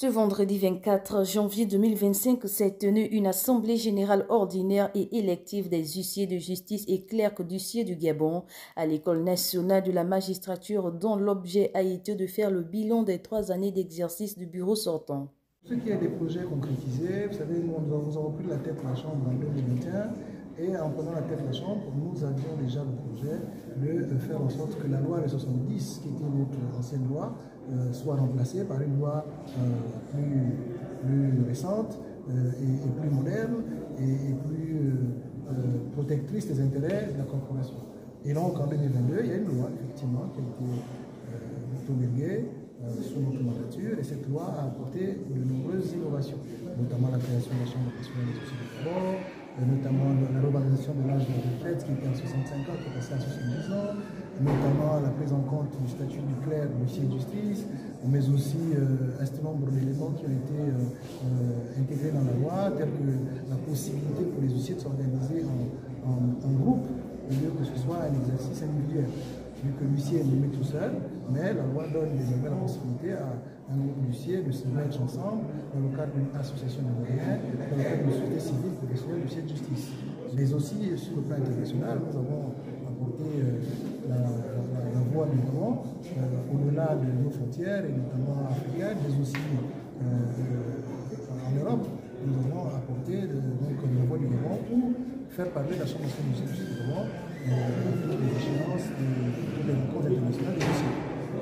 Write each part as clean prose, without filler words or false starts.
Ce vendredi 24 janvier 2025 s'est tenue une assemblée générale ordinaire et élective des huissiers de justice et clercs d'huissiers du Gabon à l'École nationale de la magistrature dont l'objet a été de faire le bilan des 3 années d'exercice du bureau sortant. Ce qui est des projets concrétisés, vous savez, nous avons pris la tête de la Chambre en 2021 et en prenant la tête de la Chambre, nous avions déjà le projet de faire en sorte que la loi de 70, qui était notre ancienne loi, soit remplacée par une loi plus récente et plus moderne et plus protectrice des intérêts de la corporation. Et donc en 2022, il y a une loi effectivement qui a été promulguée sous notre mandature, et cette loi a apporté de nombreuses innovations, notamment la création de la Chambre nationale des huissiers du Gabon, notamment la revalorisation de l'âge de la retraite qui était à 65 ans, qui est passé à 70 ans, notamment la prise en compte du statut du clerc, de l'huissier de justice, mais aussi un certain nombre d'éléments qui ont été intégrés dans la loi, tels que la possibilité pour les huissiers de s'organiser en groupe, au lieu que ce soit un exercice individuel. Vu que l'huissier est nommé tout seul, mais la loi donne désormais la possibilité à un groupe d'huissiers de se mettre ensemble dans le cadre d'une association de moyens, dans le cadre d'une société civile professionnelle d'huissiers de justice. Mais aussi, sur le plan international, nous avons apporté la voix du Gabon au-delà de nos frontières, et notamment africaines, mais aussi en Europe. Nous avons apporté la voix du Gabon pour faire parler de la Chambre nationale de justice du Gabon toutes les échéances et toutes les rencontres internationales des huissiers,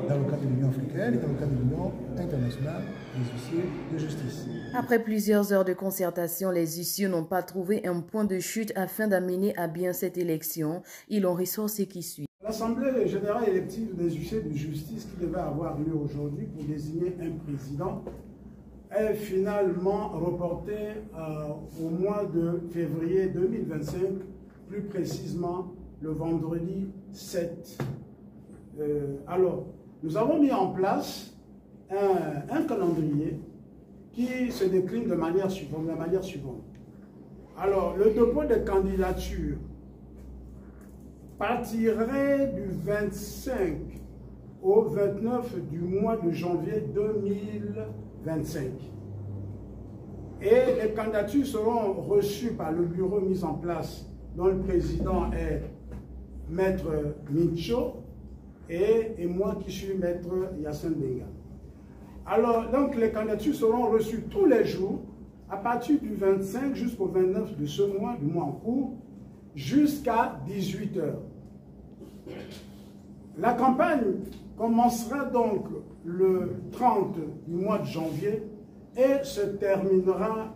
dans le cadre de l'Union africaine et dans le cadre de l'Union internationale des huissiers de justice. Après plusieurs heures de concertation, les huissiers n'ont pas trouvé un point de chute afin d'amener à bien cette élection. Ils ont ressorti qui suit. L'Assemblée générale élective des huissiers de justice qui devait avoir lieu aujourd'hui pour désigner un président est finalement reportée au mois de février 2025, plus précisément le vendredi 7. Alors, nous avons mis en place un calendrier qui se décline de la manière suivante. Alors, le dépôt de candidature partirait du 25 au 29 du mois de janvier 2025. Et les candidatures seront reçues par le bureau mis en place, dont le président est Maître Mincho et moi qui suis Maître Yassine Benga. Alors, donc, les candidatures seront reçues tous les jours, à partir du 25 jusqu'au 29 de ce mois, du mois en cours, jusqu'à 18 h. La campagne commencera donc le 30 du mois de janvier et se terminera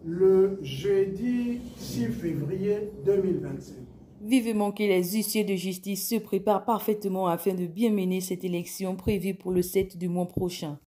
le jeudi 6 février 2025. Vivement que les huissiers de justice se préparent parfaitement afin de bien mener cette élection prévue pour le 7 du mois prochain.